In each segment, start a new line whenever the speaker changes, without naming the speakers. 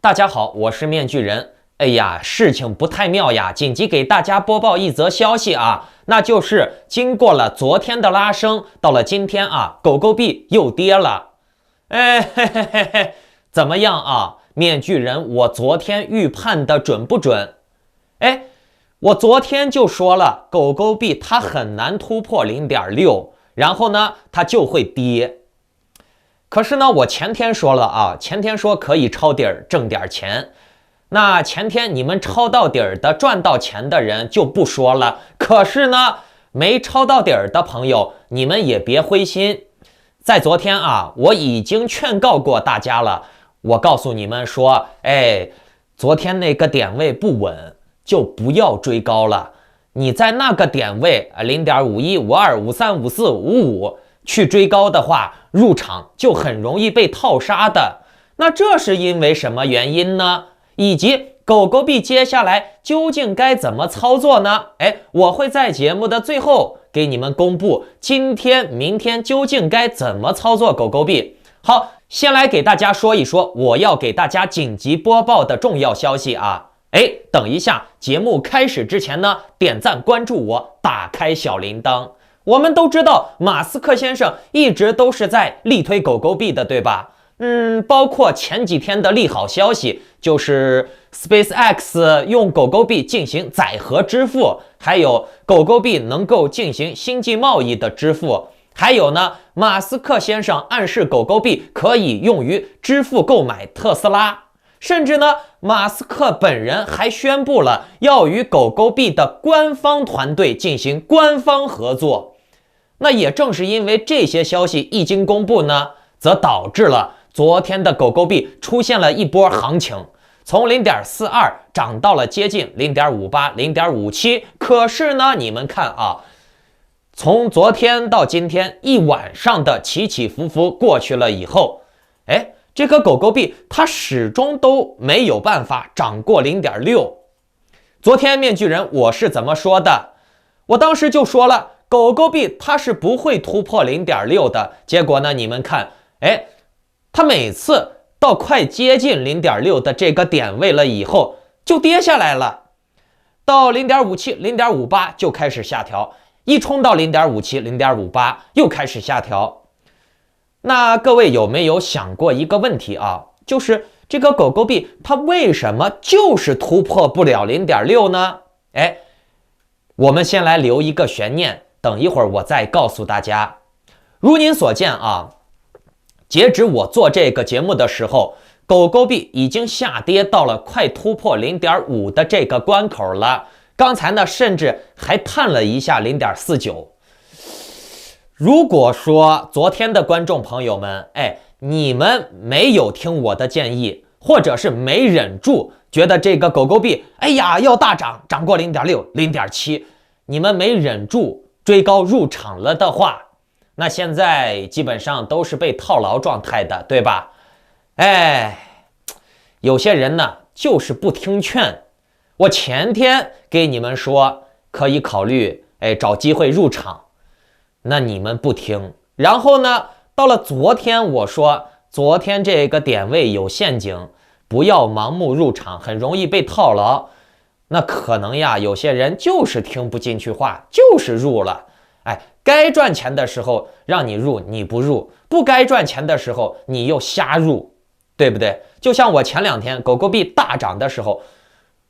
大家好，我是面具人。哎呀，事情不太妙呀，紧急给大家播报一则消息啊，那就是经过了昨天的拉升，到了今天啊，狗狗币又跌了。哎嘿嘿嘿嘿，怎么样啊？面具人，我昨天预判的准不准？哎，我昨天就说了，狗狗币它很难突破 0.6， 然后呢，它就会跌。可是呢，我前天说了啊，前天说可以抄底儿挣点钱。那前天你们抄到底儿的赚到钱的人就不说了，可是呢，没抄到底儿的朋友，你们也别灰心。在昨天啊，我已经劝告过大家了，我告诉你们说，昨天那个点位不稳，就不要追高了。你在那个点位0.51、52、53、54、55去追高的话，入场就很容易被套杀的。那这是因为什么原因呢？以及狗狗币接下来究竟该怎么操作呢？我会在节目的最后给你们公布今天、明天究竟该怎么操作狗狗币。好，先来给大家说一说我要给大家紧急播报的重要消息啊！等一下，节目开始之前呢，点赞关注我，打开小铃铛。我们都知道马斯克先生一直都是在力推狗狗币的，对吧？包括前几天的利好消息，就是 SpaceX 用狗狗币进行载荷支付，还有狗狗币能够进行星际贸易的支付，还有呢，马斯克先生暗示狗狗币可以用于支付购买特斯拉，甚至呢，马斯克本人还宣布了要与狗狗币的官方团队进行官方合作。那也正是因为这些消息一经公布呢，则导致了昨天的狗狗币出现了一波行情，从 0.42 涨到了接近 0.58、0.57。可是呢，你们看啊，从昨天到今天一晚上的起起伏伏过去了以后，这个狗狗币它始终都没有办法涨过 0.6。昨天面具人我是怎么说的？我当时就说了，狗狗币它是不会突破 0.6 的。结果呢，你们看，它每次到快接近 0.6 的这个点位了以后，就跌下来了。到 0.57、0.58 就开始下调，一冲到 0.57、0.58 又开始下调。那各位有没有想过一个问题啊？就是这个狗狗币它为什么就是突破不了 0.6 呢？我们先来留一个悬念，等一会儿我再告诉大家。如您所见啊，截止我做这个节目的时候，狗狗币已经下跌到了快突破 0.5 的这个关口了。刚才呢，甚至还探了一下 0.49。如果说昨天的观众朋友们，你们没有听我的建议，或者是没忍住，觉得这个狗狗币，要大涨，涨过 0.6、0.7，你们没忍住追高入场了的话，那现在基本上都是被套牢状态的，对吧？有些人呢就是不听劝。我前天给你们说可以考虑找机会入场，那你们不听。然后呢，到了昨天我说昨天这个点位有陷阱，不要盲目入场，很容易被套牢。那可能呀，有些人就是听不进去话，就是入了。该赚钱的时候让你入，你不入；不该赚钱的时候你又瞎入，对不对？就像我前两天狗狗币大涨的时候，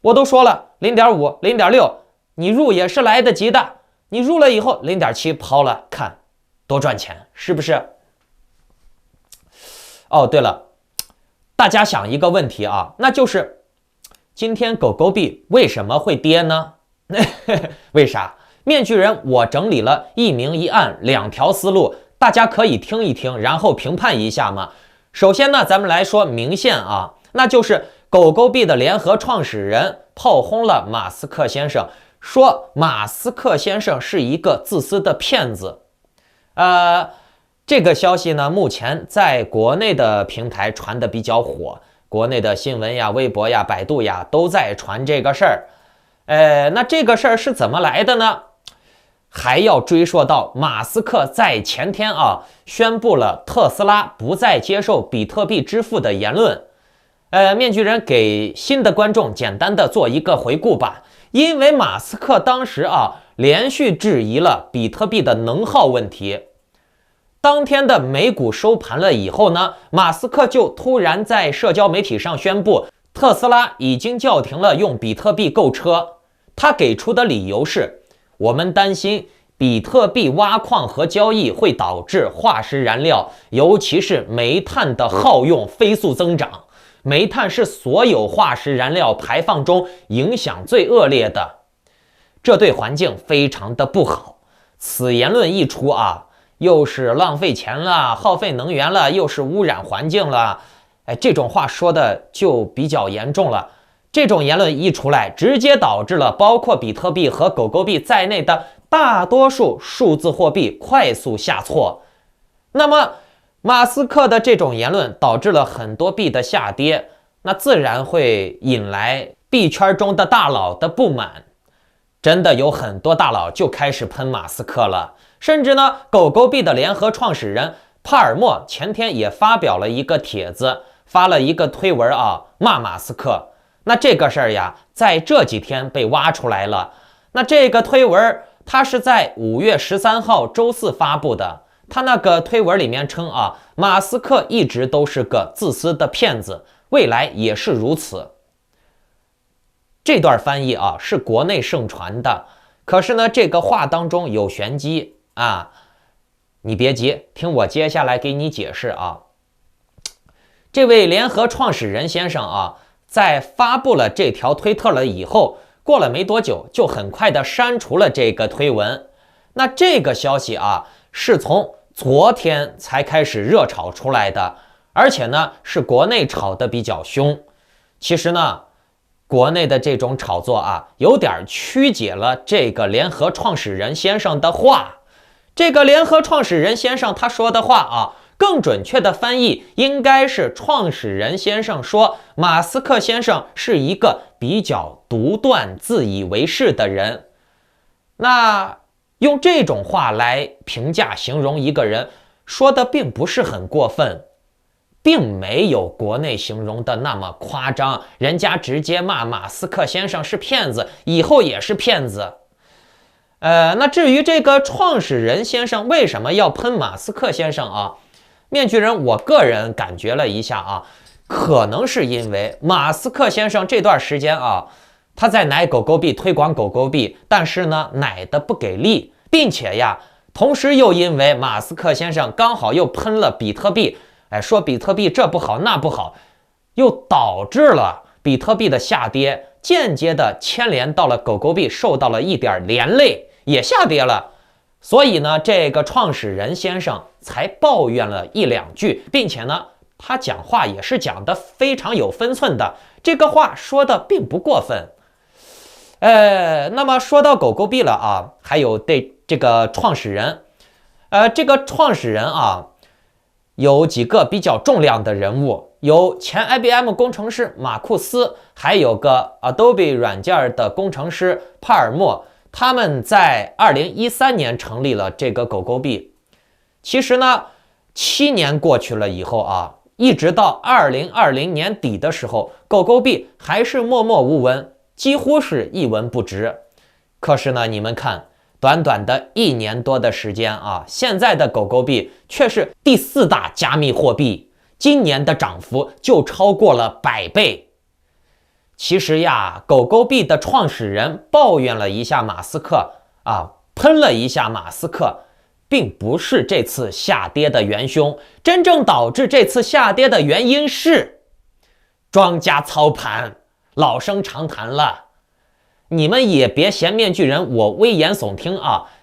我都说了 0.5、0.6， 你入也是来得及的。你入了以后 0.7 抛了，看多赚钱，是不是？哦，对了，大家想一个问题啊，那就是今天狗狗币为什么会跌呢？为啥？面具人我整理了一明一暗两条思路，大家可以听一听，然后评判一下嘛。首先呢，咱们来说明线啊，那就是狗狗币的联合创始人炮轰了马斯克先生，说马斯克先生是一个自私的骗子。这个消息呢，目前在国内的平台传的比较火，国内的新闻呀、微博呀、百度呀都在传这个事儿。那这个事儿是怎么来的呢？还要追溯到马斯克在前天啊宣布了特斯拉不再接受比特币支付的言论。面具人给新的观众简单的做一个回顾吧。因为马斯克当时连续质疑了比特币的能耗问题，当天的美股收盘了以后呢，马斯克就突然在社交媒体上宣布，特斯拉已经叫停了用比特币购车。他给出的理由是，我们担心比特币挖矿和交易会导致化石燃料，尤其是煤炭的耗用飞速增长。煤炭是所有化石燃料排放中影响最恶劣的，这对环境非常的不好。此言论一出又是浪费钱了，耗费能源了，又是污染环境了。这种话说的就比较严重了。这种言论一出来，直接导致了包括比特币和狗狗币在内的大多数数字货币快速下挫。那么马斯克的这种言论导致了很多币的下跌，那自然会引来币圈中的大佬的不满。真的有很多大佬就开始喷马斯克了，甚至呢，狗狗币的联合创始人帕尔默前天也发表了一个帖子，发了一个推文骂马斯克。那这个事儿呀，在这几天被挖出来了。那这个推文它是在5月13号周四发布的。他那个推文里面称马斯克一直都是个自私的骗子，未来也是如此。这段翻译是国内盛传的，可是呢，这个话当中有玄机你别急，听我接下来给你解释这位联合创始人先生在发布了这条推特了以后，过了没多久，就很快的删除了这个推文。那这个消息是从昨天才开始热炒出来的，而且呢是国内炒的比较凶。其实呢，国内的这种炒作有点曲解了这个联合创始人先生的话。这个联合创始人先生他说的话更准确的翻译应该是创始人先生说马斯克先生是一个比较独断自以为是的人。那用这种话来评价形容一个人，说的并不是很过分，并没有国内形容的那么夸张，人家直接骂马斯克先生是骗子，以后也是骗子。那至于这个创始人先生为什么要喷马斯克先生面具人我个人感觉了一下可能是因为马斯克先生这段时间他在奶狗狗币，推广狗狗币，但是呢奶的不给力，并且同时又因为马斯克先生刚好又喷了比特币，说比特币这不好那不好，又导致了比特币的下跌，间接的牵连到了狗狗币，受到了一点连累，也下跌了。所以呢，这个创始人先生才抱怨了一两句，并且呢，他讲话也是讲的非常有分寸的，这个话说的并不过分。那么说到狗狗币了还有这个创始人，这个创始人有几个比较重量的人物，有前 IBM 工程师马库斯，还有个 Adobe 软件的工程师帕尔默，他们在2013年成立了这个狗狗币。其实呢，7年过去了以后一直到2020年底的时候，狗狗币还是默默无闻，几乎是一文不值。可是呢，你们看，短短的1年多的时间现在的狗狗币却是第4大加密货币，今年的涨幅就超过了100倍。其实呀，狗狗币的创始人抱怨了一下马斯克喷了一下马斯克，并不是这次下跌的元凶，真正导致这次下跌的原因是庄家操盘，老生常谈了。你们也别嫌面具人我危言耸听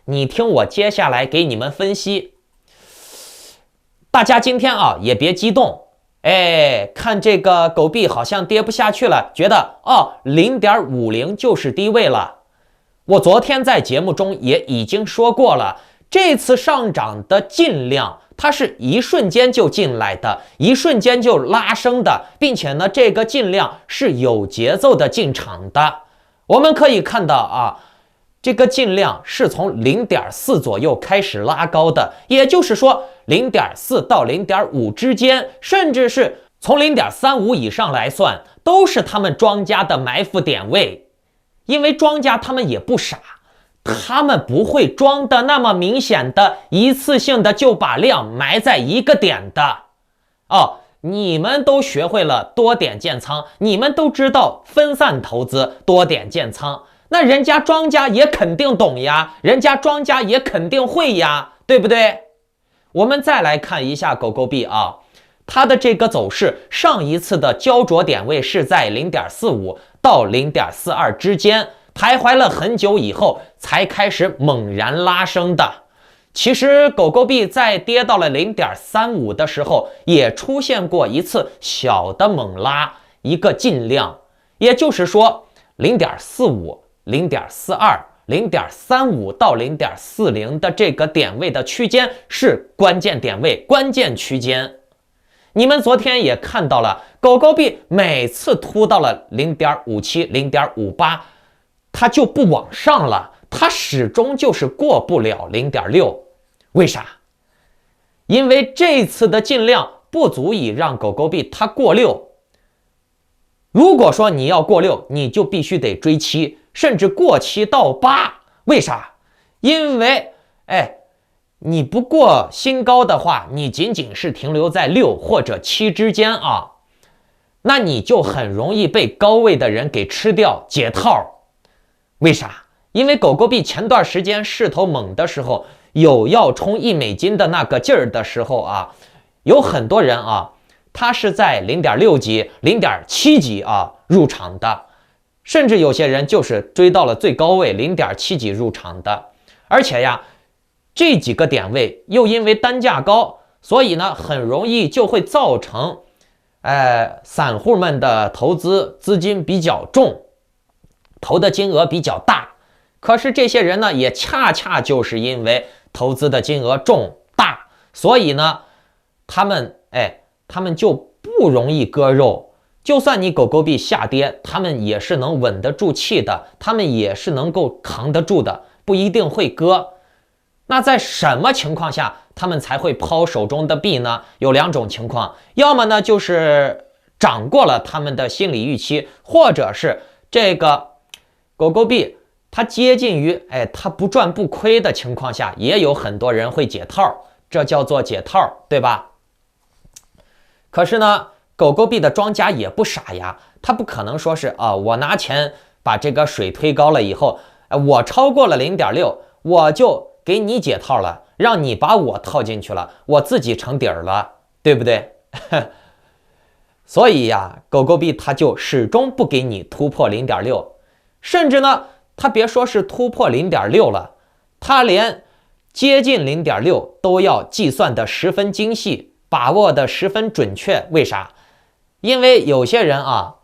你听我接下来给你们分析。大家今天也别激动，看这个狗币好像跌不下去了，觉得0.50就是低位了。我昨天在节目中也已经说过了，这次上涨的进量它是一瞬间就进来的，一瞬间就拉升的，并且呢这个进量是有节奏的进场的。我们可以看到这个进量是从0.4左右开始拉高的，也就是说0.4到0.5之间，甚至是从0.35以上来算，都是他们庄家的埋伏点位。因为庄家他们也不傻，他们不会装的那么明显的一次性的就把量埋在一个点的。你们都学会了多点建仓，你们都知道分散投资，多点建仓，那人家庄家也肯定懂呀，人家庄家也肯定会呀，对不对？我们再来看一下狗狗币啊，它的这个走势，上一次的焦灼点位是在0.45到0.42之间，徘徊了很久以后才开始猛然拉升的。其实狗狗币在跌到了0.35的时候，也出现过一次小的猛拉，一个进量，也就是说0.45、0.42、0.35到0.40的这个点位的区间是关键点位、关键区间。你们昨天也看到了，狗狗币每次突到了0.57、0.58，它就不往上了。它始终就是过不了0.6，为啥？因为这次的进量不足以让狗狗币它过6。如果说你要过6，你就必须得追7，甚至过7到8。为啥？因为你不过新高的话，你仅仅是停留在6或者7之间啊，那你就很容易被高位的人给吃掉解套。为啥？因为狗狗币前段时间势头猛的时候，有要冲$1的那个劲儿的时候啊，有很多人啊，他是在0.6级、0.7级啊入场的，甚至有些人就是追到了最高位0.7级入场的。而且呀，这几个点位又因为单价高，所以呢很容易就会造成散户们的投资资金比较重，投的金额比较大。可是这些人呢，也恰恰就是因为投资的金额重大，所以呢，他们就不容易割肉。就算你狗狗币下跌，他们也是能稳得住气的，他们也是能够扛得住的，不一定会割。那在什么情况下他们才会抛手中的币呢？有2种情况，要么呢就是涨过了他们的心理预期，或者是这个狗狗币它接近于它不赚不亏的情况下，也有很多人会解套，这叫做解套，对吧？可是呢，狗狗币的庄家也不傻呀，他不可能说是我拿钱把这个水推高了以后，我超过了0.6，我就给你解套了，让你把我套进去了，我自己成底儿了，对不对？所以呀，狗狗币它就始终不给你突破0.6，甚至呢，他别说是突破0.6了，他连接近0.6都要计算的十分精细，把握的十分准确。为啥？因为有些人啊，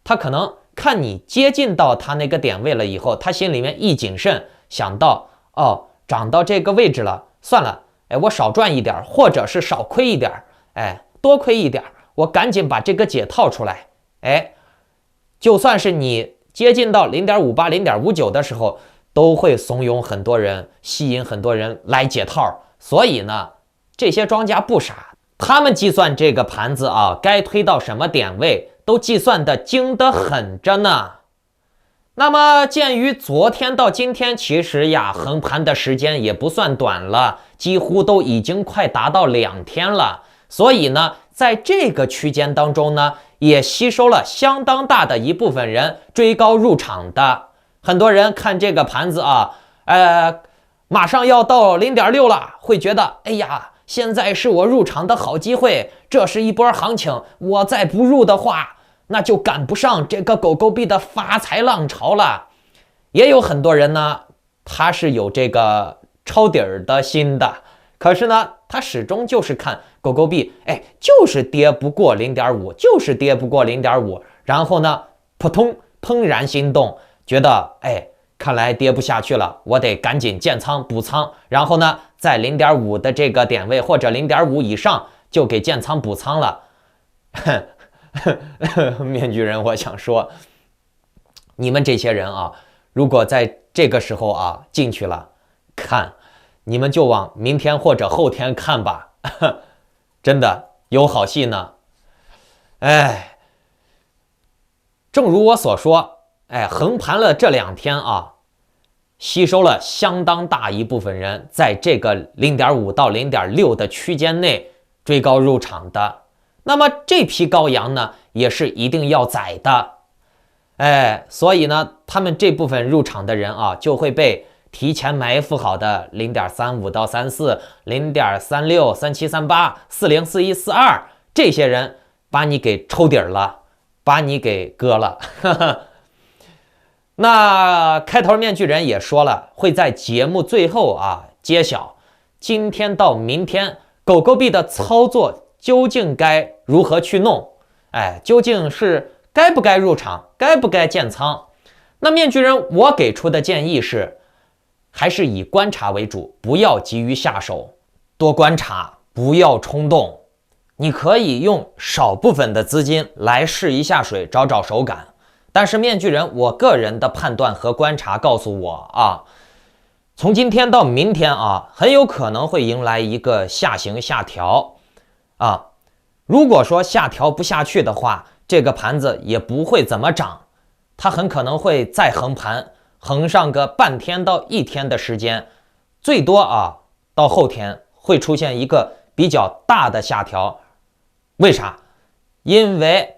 他可能看你接近到他那个点位了以后，他心里面一谨慎，想到涨到这个位置了，算了，我少赚一点，或者是少亏一点，多亏一点，我赶紧把这个解套出来。就算是你接近到0.58、0.59的时候，都会怂恿很多人，吸引很多人来解套。所以呢，这些庄家不傻，他们计算这个盘子啊，该推到什么点位，都计算的精得很着呢。那么鉴于昨天到今天，其实呀，横盘的时间也不算短了，几乎都已经快达到2天了。所以呢，在这个区间当中呢，也吸收了相当大的一部分人追高入场的。很多人看这个盘子啊，马上要到0.6了，会觉得现在是我入场的好机会，这是一波行情，我再不入的话，那就赶不上这个狗狗币的发财浪潮了。也有很多人呢，他是有这个抄底儿的心的，可是呢，他始终就是看狗狗币，就是跌不过0.5，就是跌不过0.5，然后呢，扑通怦然心动，觉得看来跌不下去了，我得赶紧建仓补仓，然后呢，在0.5的这个点位或者0.5以上就给建仓补仓了。面具人，我想说，你们这些人啊，如果在这个时候啊进去了，看，你们就往明天或者后天看吧，真的有好戏呢。哎，正如我所说，横盘了这2天啊，吸收了相当大一部分人在这个 0.5 到 0.6 的区间内追高入场的。那么这批羔羊呢，也是一定要宰的。所以呢，他们这部分入场的人啊，就会被提前埋伏好的 0.35 到34、0.36、37、38、40、41、42这些人把你给抽底儿了，把你给割了。那开头面具人也说了，会在节目最后啊揭晓今天到明天狗狗币的操作究竟该如何去弄，究竟是该不该入场，该不该建仓。那面具人我给出的建议是，还是以观察为主，不要急于下手，多观察，不要冲动。你可以用少部分的资金来试一下水，找找手感。但是面具人我个人的判断和观察告诉我啊，从今天到明天啊，很有可能会迎来一个下行下调啊。如果说下调不下去的话，这个盘子也不会怎么涨，它很可能会再横盘，横上个半天到1天的时间，最多啊到后天会出现一个比较大的下调。为啥？因为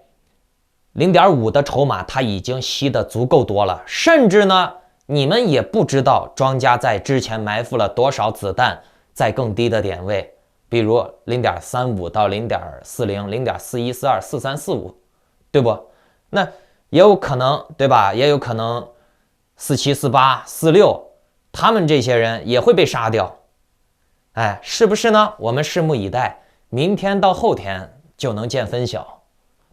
0.5 的筹码它已经吸得足够多了，甚至呢，你们也不知道庄家在之前埋伏了多少子弹在更低的点位，比如 0.35 到 0.40、0.41、42、43、45，对不？那也有可能，对吧？也有可能47、48、46，他们这些人也会被杀掉。是不是呢？我们拭目以待，明天到后天就能见分晓。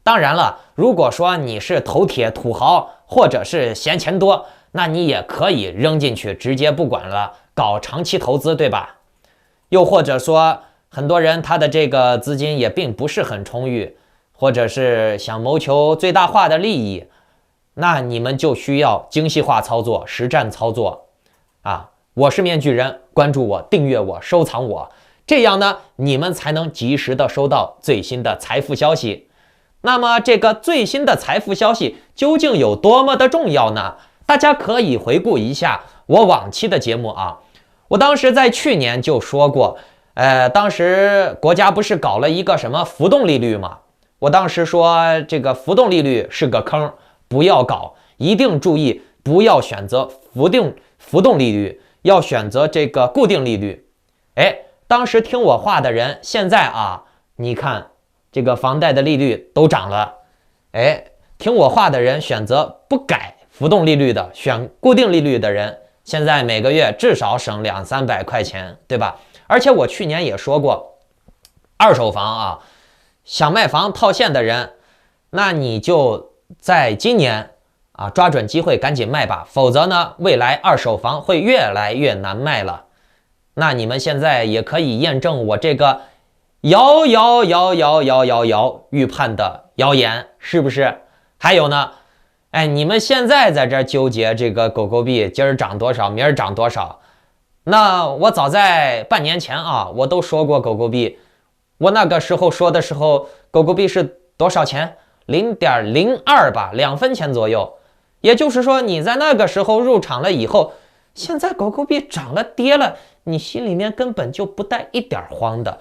当然了，如果说你是头铁土豪或者是闲钱多，那你也可以扔进去直接不管了，搞长期投资，对吧？又或者说很多人他的这个资金也并不是很充裕，或者是想谋求最大化的利益，那你们就需要精细化操作，实战操作啊！我是面具人，关注我，订阅我，收藏我，这样呢，你们才能及时的收到最新的财富消息。那么这个最新的财富消息究竟有多么的重要呢？大家可以回顾一下我往期的节目啊，我当时在去年就说过，当时国家不是搞了一个什么浮动利率吗？我当时说这个浮动利率是个坑，不要搞，一定注意不要选择浮动利率，要选择这个固定利率。当时听我话的人，现在啊，你看这个房贷的利率都涨了，听我话的人选择不改浮动利率的，选固定利率的人，现在每个月至少省200-300块钱，对吧？而且我去年也说过，二手房啊，想卖房套现的人，那你就在今年啊抓准机会赶紧卖吧，否则呢，未来二手房会越来越难卖了。那你们现在也可以验证我这个预判的谣言，是不是？还有呢，你们现在在这纠结这个狗狗币今儿涨多少，明儿涨多少？那我早在半年前啊，我都说过狗狗币，我那个时候说的时候，狗狗币是多少钱？0.02吧，2分钱左右。也就是说，你在那个时候入场了以后，现在狗狗币涨了跌了，你心里面根本就不带一点慌的，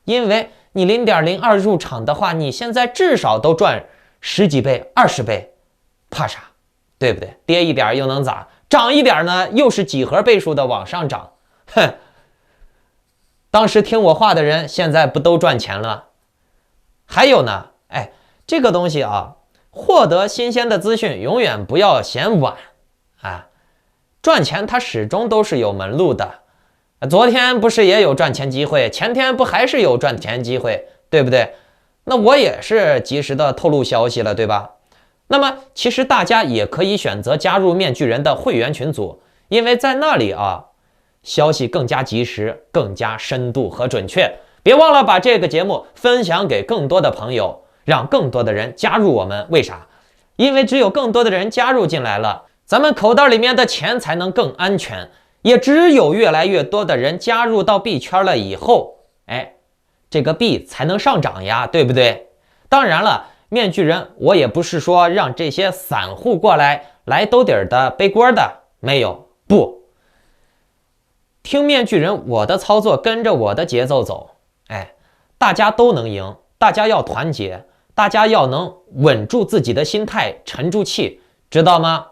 因为你0.02入场的话，你现在至少都赚10几倍、20倍，怕啥？对不对？跌一点又能咋？涨一点呢，又是几何倍数的往上涨。当时听我话的人，现在不都赚钱了？还有呢，这个东西啊，获得新鲜的资讯永远不要嫌晚啊！赚钱它始终都是有门路的。昨天不是也有赚钱机会，前天不还是有赚钱机会，对不对？那我也是及时的透露消息了，对吧？那么其实大家也可以选择加入面具人的会员群组，因为在那里啊，消息更加及时，更加深度和准确。别忘了把这个节目分享给更多的朋友，让更多的人加入我们。为啥？因为只有更多的人加入进来了，咱们口袋里面的钱才能更安全，也只有越来越多的人加入到币圈了以后，这个币才能上涨呀，对不对？当然了，面具人，我也不是说让这些散户过来兜底的背锅的，没有，不听面具人我的操作，跟着我的节奏走，哎，大家都能赢，大家要团结，大家要能稳住自己的心态，沉住气，知道吗？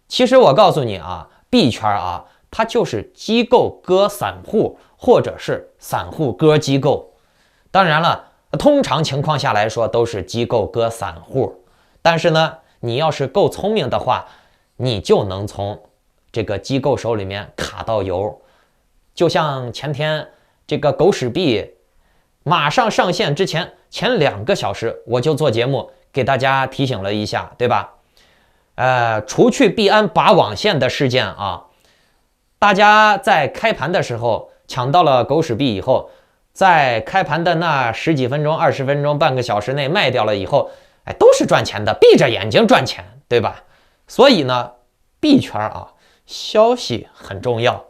其实我告诉你啊，币圈啊，它就是机构割散户，或者是散户割机构。当然了，通常情况下来说都是机构割散户，但是呢，你要是够聪明的话，你就能从这个机构手里面卡到油。就像前天这个狗屎币马上上线之前2个小时，我就做节目给大家提醒了一下，对吧？除去币安拔网线的事件啊，大家在开盘的时候抢到了狗屎币以后，在开盘的那10几分钟、20分钟、半个小时内卖掉了以后，都是赚钱的，闭着眼睛赚钱，对吧？所以呢，币圈啊，消息很重要。